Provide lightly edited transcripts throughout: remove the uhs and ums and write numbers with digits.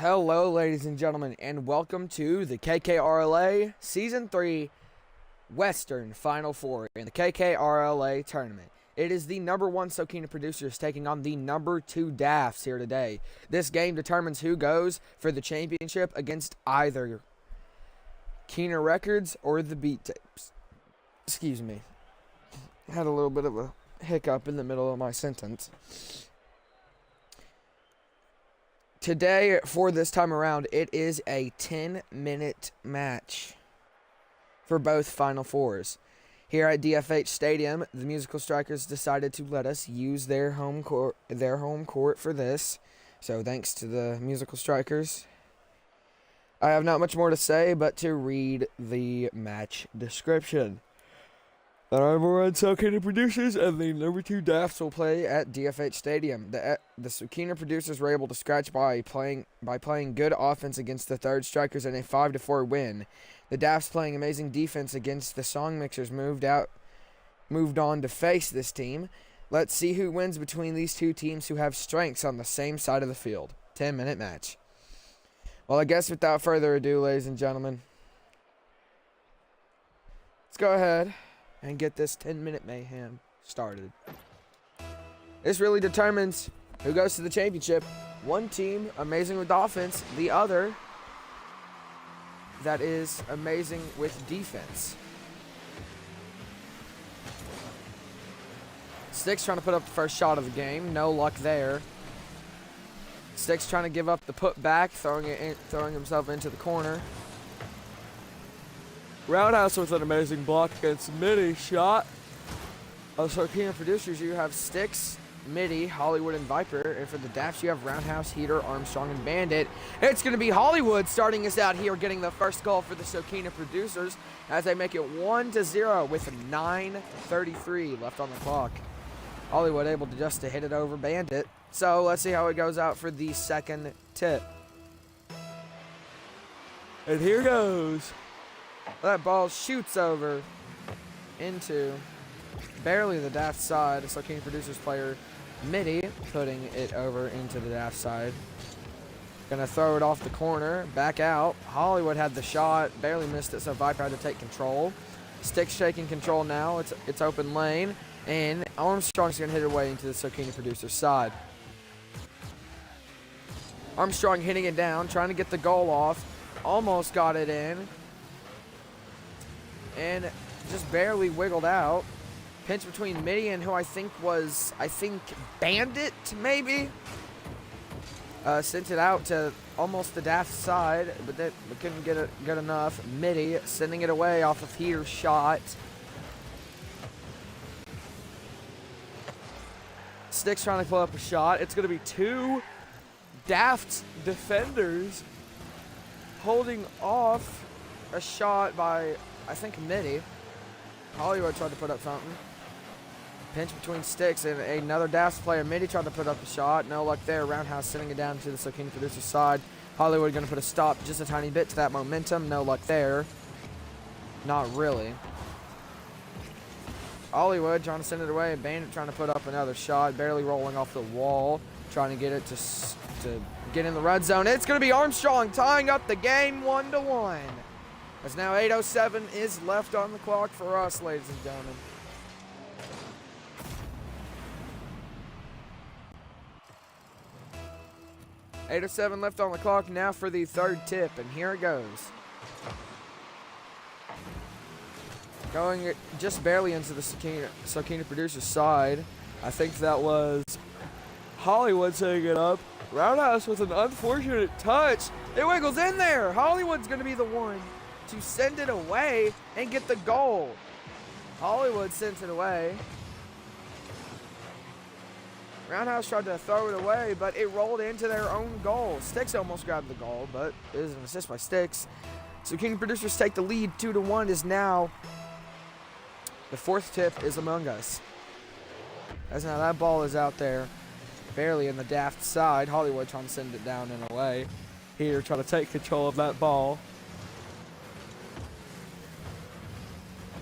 Hello, ladies and gentlemen, and welcome to the KKRLA Season 3 Western Final Four in the KKRLA tournament. It is the number 1 Sokena Producers taking on the number 2 Dafts here today. This game determines who goes for the championship against either Keener Records or the Beat Tapes. Excuse me. Had a little bit of a hiccup in the middle of my sentence. Today, for this time around, it is a 10-minute match for both Final Fours. Here at DFH Stadium, the Musical Strikers decided to let us use their home court for this. So thanks to the Musical Strikers. I have not much more to say but to read the match description. The number 1 Sokena Producers and the number 2 Dafts will play at DFH Stadium. The Sokena Producers were able to scratch by playing good offense against the third Strikers in a 5-4 win. The Dafts playing amazing defense against the Song Mixers moved on to face this team. Let's see who wins between these two teams who have strengths on the same side of the field. 10-minute match. Well, I guess without further ado, ladies and gentlemen, let's go ahead and get this 10-minute mayhem started. This really determines who goes to the championship. One team amazing with offense, the other that is amazing with defense. Sticks trying to put up the first shot of the game. No luck there. Sticks trying to give up the putback, throwing himself into the corner. Roundhouse with an amazing block against Midi shot. Of Sokena Producers, you have Sticks, Midi, Hollywood, and Viper. And for the Dafts, you have Roundhouse, Heater, Armstrong, and Bandit. It's going to be Hollywood starting us out here, getting the first goal for the Sokena Producers as they make it 1-0 with 9:33 left on the clock. Hollywood able to just hit it over Bandit. So let's see how it goes out for the second tip. And here goes. That ball shoots over into barely the Daft side. The Sokena Producers player Midi putting it over into the Daft side. Gonna throw it off the corner, back out. Hollywood had the shot, barely missed it, so Viper had to take control. Sticks taking control now. It's open lane, and Armstrong's gonna hit it away into the Sokena Producers side. Armstrong hitting it down, trying to get the goal off. Almost got it in. And just barely wiggled out. Pinch between Midi and who I think Bandit, maybe? Sent it out to almost the Daft side, but we couldn't get it good enough. Midi sending it away off of Heater's shot. Sticks trying to pull up a shot. It's going to be 2 Daft defenders holding off a shot by, I think, Midi. Hollywood tried to put up something. Pinch between Sticks and another Daft player. Midi tried to put up a shot. No luck there. Roundhouse sending it down to the Sokena Producers side. Hollywood going to put a stop just a tiny bit to that momentum. No luck there. Not really. Hollywood trying to send it away. Bandit trying to put up another shot. Barely rolling off the wall. Trying to get it to get in the red zone. It's going to be Armstrong tying up the game 1-1. As now 8:07 is left on the clock for us, ladies and gentlemen. .807 left on the clock now for the third tip, and here it goes. Going just barely into the Sokena Producers side. I think that was Hollywood setting it up. Roundhouse with an unfortunate touch. It wiggles in there. Hollywood's going to be the one to send it away and get the goal. Hollywood sent it away. Roundhouse tried to throw it away, but it rolled into their own goal. Sticks almost grabbed the goal, but it is an assist by Sticks. Sokena Producers take the lead 2-1 is now. The fourth tip is among us. As now that ball is out there, barely in the Daft side. Hollywood trying to send it down and away. Here trying to take control of that ball.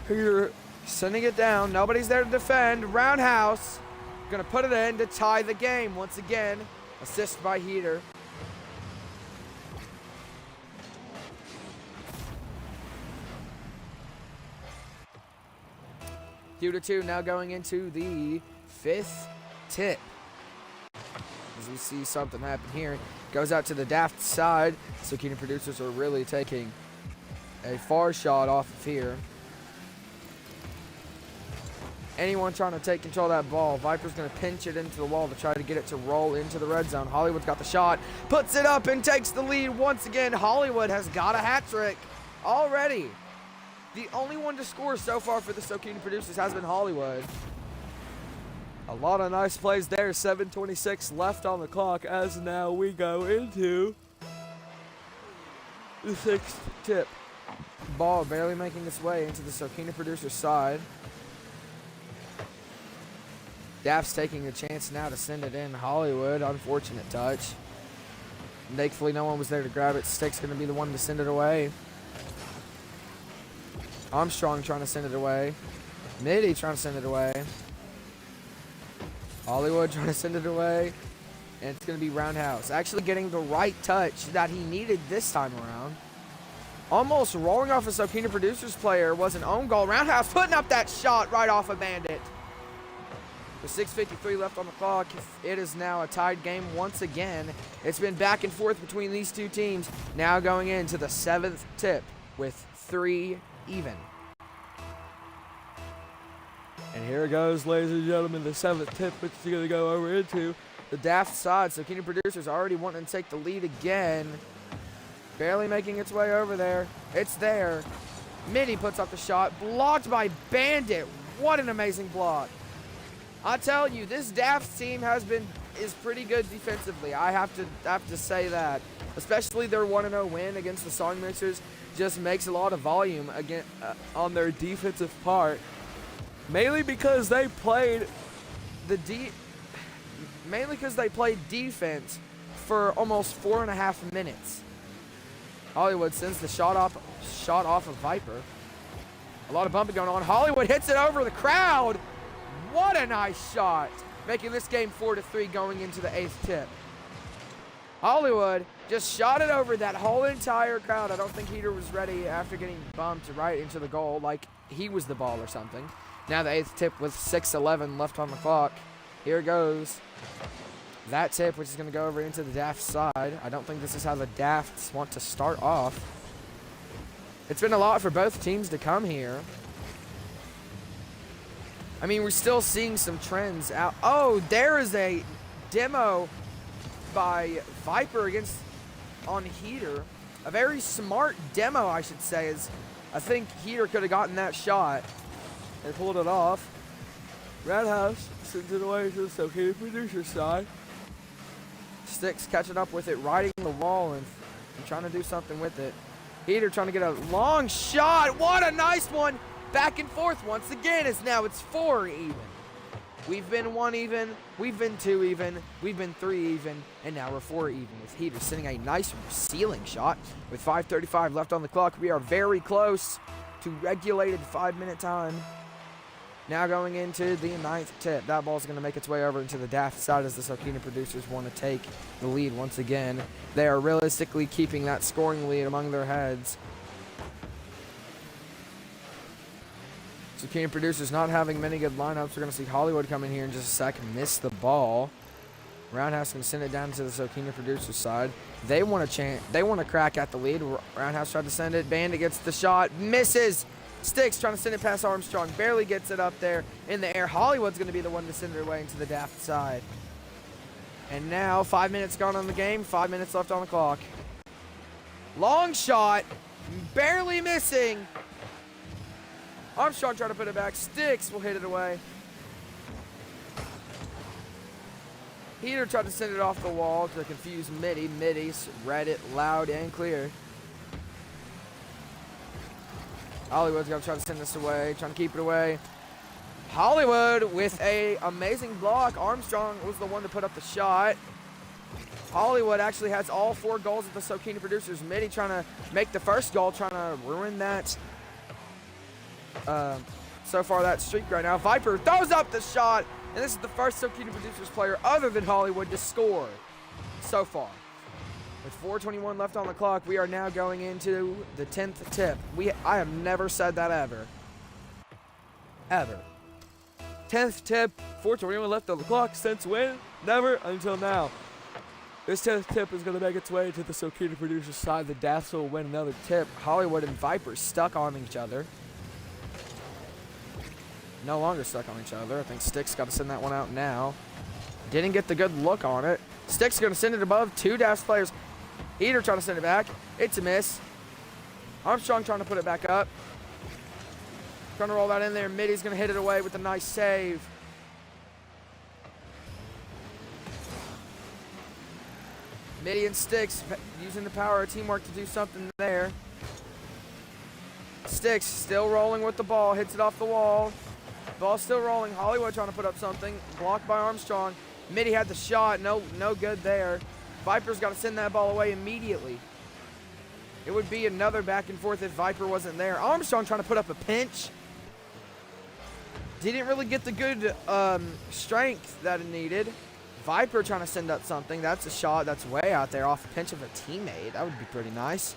Here sending it down. Nobody's there to defend. Roundhouse going to put it in to tie the game once again. Assist by Heater. 2-2 now going into the 5th tip. As we see something happen here. Goes out to the Daft side. Sokena Producers are really taking a far shot off of here. Anyone trying to take control of that ball. Viper's going to pinch it into the wall to try to get it to roll into the red zone. Hollywood's got the shot. Puts it up and takes the lead once again. Hollywood has got a hat trick already. The only one to score so far for the Sokena Producers has been Hollywood. A lot of nice plays there. 7:26 left on the clock as now we go into the 6th tip. Ball barely making its way into the Sokena Producers side. Daft's taking a chance now to send it in. Hollywood, unfortunate touch. Thankfully, no one was there to grab it. Stick's going to be the one to send it away. Armstrong trying to send it away. Mitty trying to send it away. Hollywood trying to send it away. And it's going to be Roundhouse. Actually getting the right touch that he needed this time around. Almost rolling off a Sokena Producers player was an own goal. Roundhouse putting up that shot right off a Bandit. With 6:53 left on the clock, it is now a tied game once again. It's been back and forth between these two teams. Now going into the 7th tip with 3 even. And here it goes, ladies and gentlemen, the 7th tip, which is going to go over into the Daft side. So Sokena Producers already wanting to take the lead again. Barely making its way over there. It's there. Mitty puts up the shot. Blocked by Bandit. What an amazing block. I tell you, this Daft team is pretty good defensively. I have to say that. Especially their 1-0 win against the Song Mixers just makes a lot of volume again on their defensive part. Mainly because they played defense for almost 4.5 minutes. Hollywood sends the shot off of Viper. A lot of bumping going on. Hollywood hits it over the crowd. What a nice shot, making this game 4-3 going into the 8th tip. Hollywood just shot it over that whole entire crowd. I don't think Heater was ready after getting bumped right into the goal like he was the ball or something. Now the 8th tip with 6:11 left on the clock. Here goes that tip, which is going to go over into the Daft side. I don't think this is how the Dafts want to start off. It's been a lot for both teams to come here. I mean, we're still seeing some trends out. Oh, there is a demo by Viper on Heater. A very smart demo, I should say, as I think Heater could have gotten that shot. They pulled it off. Roundhouse sends it away to the Sokena Producers side. Sticks catching up with it, riding the wall and trying to do something with it. Heater trying to get a long shot. What a nice one. Back and forth once again as now it's 4 even. We've been 1 even, we've been 2 even, we've been 3 even, and now we're 4 even with Heater sending a nice ceiling shot with 5:35 left on the clock. We are very close to regulated 5-minute time. Now going into the 9th tip. That ball's going to make its way over into the Daft side as the Sokena Producers want to take the lead once again. They are realistically keeping that scoring lead among their heads. Sokena Producers not having many good lineups. We're going to see Hollywood come in here in just a second, miss the ball. Roundhouse going to send it down to the Sokena Producers side. They want to crack at the lead. Roundhouse tried to send it. Bandit gets the shot, misses. Sticks trying to send it past Armstrong, barely gets it up there in the air. Hollywood's going to be the one to send it away into the Daft side. And now 5 minutes gone on the game, 5 minutes left on the clock. Long shot, barely missing. Armstrong trying to put it back. Sticks will hit it away. Heater tried to send it off the wall to confuse Mitty. Mitty's read it loud and clear. Hollywood's going to try to send this away, trying to keep it away. Hollywood with a amazing block. Armstrong was the one to put up the shot. Hollywood actually has all 4 goals of the Sokena Producers. Mitty trying to make the first goal, trying to ruin that. So far that streak right now. Viper throws up the shot, and this is the first Sokena Producers player other than Hollywood to score so far. With 4:21 left on the clock, we are now going into the 10th tip. I have never said that ever. Ever. 10th tip, 4:21 left on the clock. Since when? Never until now. This 10th tip is going to make its way to the Sokena Producers side. The Dafts will win another tip. Hollywood and Viper stuck on each other. No longer stuck on each other. I think Stick's got to send that one out now. Didn't get the good look on it. Stick's going to send it above. 2 Dafts players. Heater trying to send it back. It's a miss. Armstrong trying to put it back up. Trying to roll that in there. Middy's going to hit it away with a nice save. Middy and Sticks using the power of teamwork to do something there. Sticks still rolling with the ball. Hits it off the wall. Ball still rolling. Hollywood trying to put up something. Blocked by Armstrong. Middy had the shot. No good there. Viper's got to send that ball away immediately. It would be another back and forth if Viper wasn't there. Armstrong trying to put up a pinch. Didn't really get the good strength that it needed. Viper trying to send up something. That's a shot that's way out there off the pinch of a teammate. That would be pretty nice.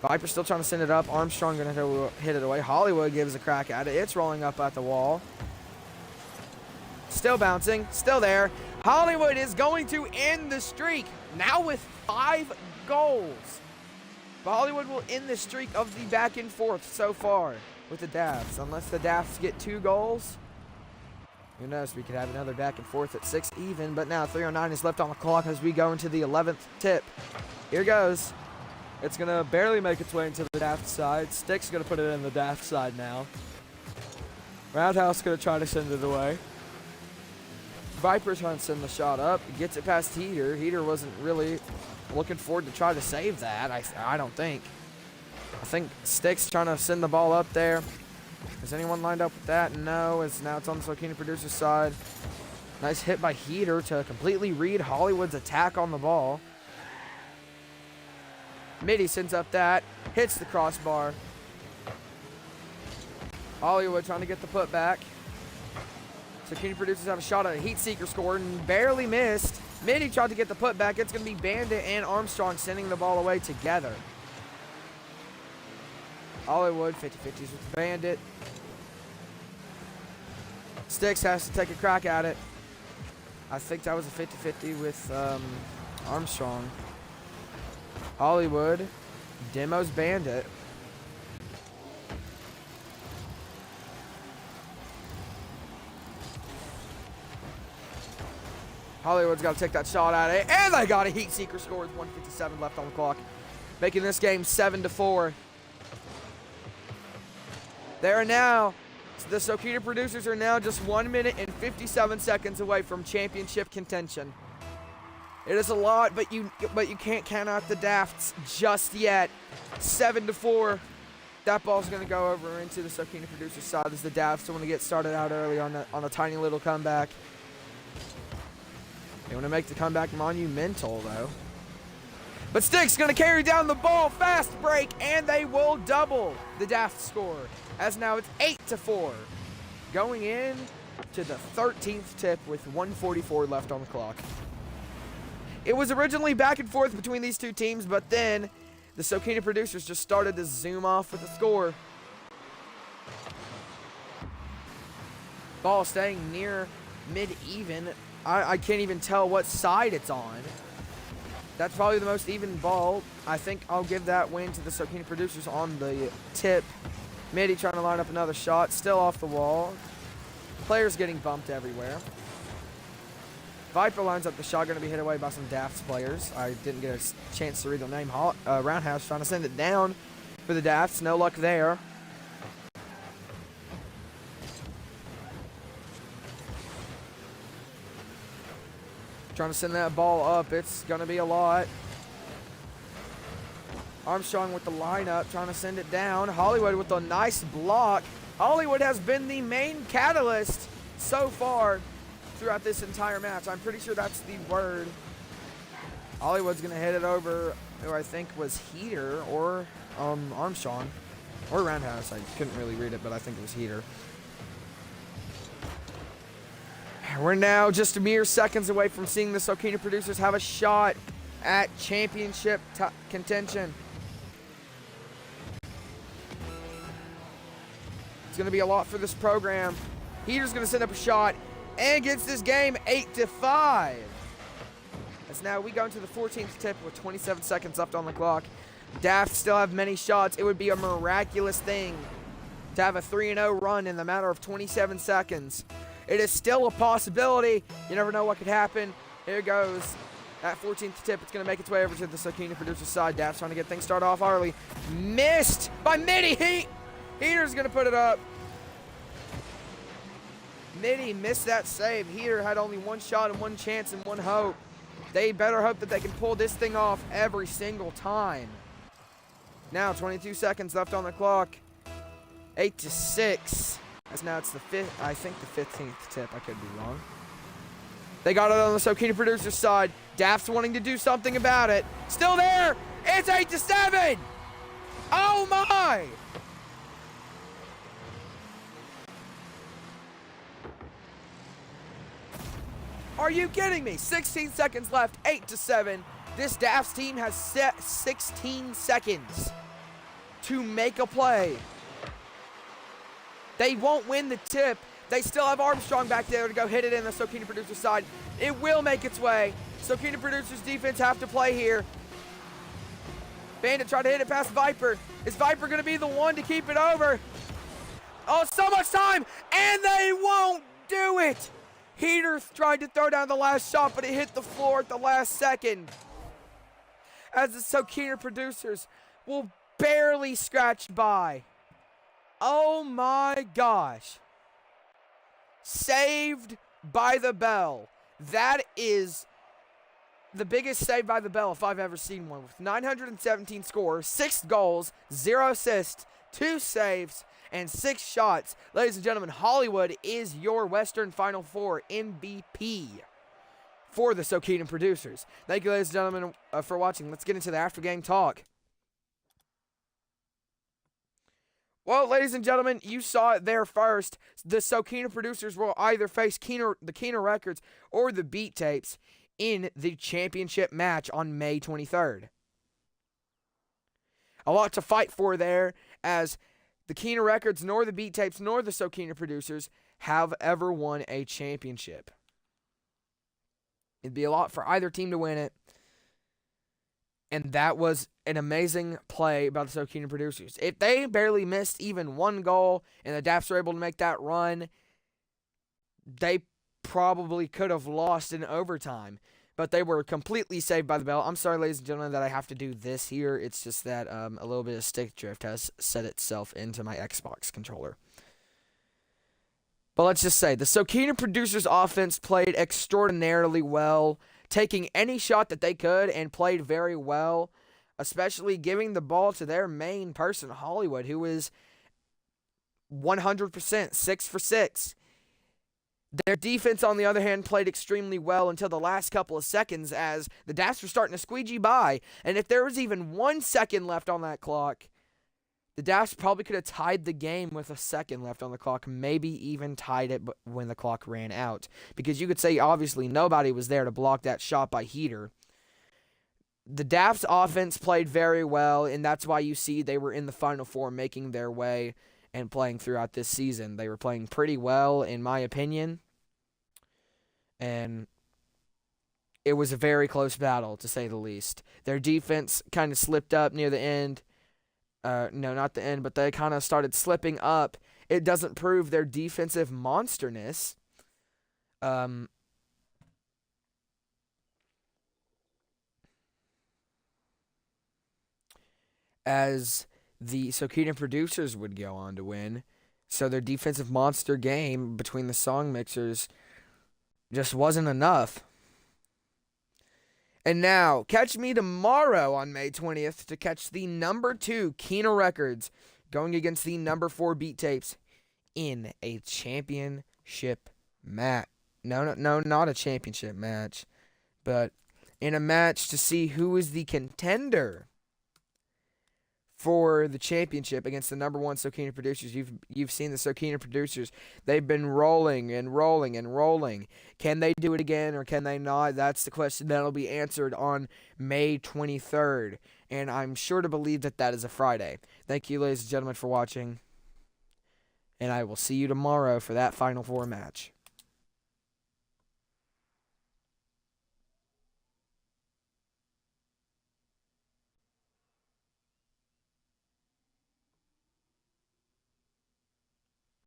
Viper still trying to send it up. Armstrong going to hit it away. Hollywood gives a crack at it. It's rolling up at the wall. Still bouncing. Still there. Hollywood is going to end the streak. Now with 5 goals. But Hollywood will end the streak of the back and forth so far with the Dafts. Unless the Dafts get 2 goals. Who knows, we could have another back and forth at 6 even, but now 3:09 is left on the clock as we go into the 11th tip. Here goes. It's going to barely make its way into the Daft side. Stick's going to put it in the Daft side now. Roundhouse going to try to send it away. Viper trying to send the shot up. Gets it past Heater. Heater wasn't really looking forward to try to save that, I don't think. I think Stick's trying to send the ball up there. Is anyone lined up with that? No, now it's on the Sokena Producers side. Nice hit by Heater to completely read Hollywood's attack on the ball. Middy sends up that, hits the crossbar. Hollywood trying to get the putback. Sokena Producers have a shot at a Heat Seeker score and barely missed. Middy tried to get the putback. It's going to be Bandit and Armstrong sending the ball away together. Hollywood 50-50s with Bandit. Sticks has to take a crack at it. I think that was a 50-50 with Armstrong. Hollywood demos Bandit. Hollywood's got to take that shot at it, and they got a Heat Seeker score with 1:57 left on the clock, making this game 7-4. The Sokena Producers are now just 1 minute and 57 seconds away from championship contention. It is a lot, but you can't count out the Dafts just yet. 7-4. That ball's going to go over into the Sokena Producers side as the Dafts want to get started out early on a tiny little comeback. They want to make the comeback monumental, though. But Stick's going to carry down the ball, fast break, and they will double the Daft score. As now it's 8-4. Going in to the 13th tip with 1:44 left on the clock. It was originally back and forth between these two teams, but then the Sokena Producers just started to zoom off with the score. Ball staying near mid-even. I can't even tell what side it's on. That's probably the most even ball. I think I'll give that win to the Sokena Producers on the tip. Middy trying to line up another shot. Still off the wall. Players getting bumped everywhere. Viper lines up the shot. Going to be hit away by some Dafts players. I didn't get a chance to read their name. Roundhouse trying to send it down for the Dafts. No luck there. Trying to send that ball up. It's going to be a lot. Armstrong with the lineup, trying to send it down. Hollywood with a nice block. Hollywood has been the main catalyst so far throughout this entire match. I'm pretty sure that's the word. Hollywood's going to hit it over who I think was Heater or Armstrong or Roundhouse. I couldn't really read it, but I think it was Heater. We're now just a mere seconds away from seeing the Sokena Producers have a shot at championship contention. It's going to be a lot for this program. Heater's going to send up a shot and gets this game 8-5. As now we go into the 14th tip with 27 seconds left on the clock. Daft still have many shots. It would be a miraculous thing to have a 3-0 run in the matter of 27 seconds. It is still a possibility. You never know what could happen. Here goes. That 14th tip, it's going to make its way over to the Sokena producer's side. Daft's trying to get things started off early. Missed by Mitty. Heater's going to put it up. Mitty missed that save. Heater had only one shot and one chance and one hope. They better hope that they can pull this thing off every single time. Now 22 seconds left on the clock. 8-6. As now it's the 15th tip. I could be wrong. They got it on the Sokena producer's side. Daft's wanting to do something about it. Still there. It's 8-7. Oh my! Are you kidding me? 16 seconds left, 8-7. This Daft's team has set 16 seconds to make a play. They won't win the tip. They still have Armstrong back there to go hit it in the Sokena producer's side. It will make its way. Sokena producer's defense have to play here. Bandit tried to hit it past Viper. Is Viper going to be the one to keep it over? Oh, so much time, and they won't do it. Heater tried to throw down the last shot, but it hit the floor at the last second. As the Sokena producers will barely scratch by. Oh my gosh. Saved by the bell. That is the biggest save by the bell if I've ever seen one. With 917 scores, 6 goals, 0 assists, 2 saves, and 6 shots. Ladies and gentlemen, Hollywood is your Western Final Four MVP for the Sokena producers. Thank you, ladies and gentlemen, for watching. Let's get into the after-game talk. Well, ladies and gentlemen, you saw it there first. The Sokena producers will either face the Kena Records or the Beat Tapes in the championship match on May 23rd. A lot to fight for there, as the Kena Records, nor the Beat Tapes, nor the Sokena producers have ever won a championship. It'd be a lot for either team to win it. And that was an amazing play by the Sokena producers. If they barely missed even one goal and the Dafts were able to make that run, they probably could have lost in overtime. But they were completely saved by the bell. I'm sorry, ladies and gentlemen, that I have to do this here. It's just that a little bit of stick drift has set itself into my Xbox controller. But let's just say, the Sokena producers' offense played extraordinarily well, taking any shot that they could and played very well, especially giving the ball to their main person, Hollywood, who is 100%, 6 for 6. Their defense, on the other hand, played extremely well until the last couple of seconds, as the Dafts were starting to squeegee by. And if there was even 1 second left on that clock, the Dafts probably could have tied the game with a second left on the clock, maybe even tied it when the clock ran out. Because you could say, obviously, nobody was there to block that shot by Heater. The Dafts offense played very well, and that's why you see they were in the Final Four, making their way and playing throughout this season. They were playing pretty well, in my opinion. And it was a very close battle, to say the least. Their defense kind of slipped up near the end. No, not the end, but they kind of started slipping up. It doesn't prove their defensive monsterness. As the Sokena producers would go on to win. So their defensive monster game between the song mixers just wasn't enough. And now, catch me tomorrow on May 20th to catch the number 2 Kena Records going against the number 4 Beat Tapes in a championship match. No, not a championship match, but in a match to see who is the contender for the championship against the number 1 Sokena producers. You've seen the Sokena producers. They've been rolling and rolling and rolling. Can they do it again or can they not? That's the question that'll be answered on May 23rd. And I'm sure to believe that that is a Friday. Thank you, ladies and gentlemen, for watching. and I will see you tomorrow for that Final Four match.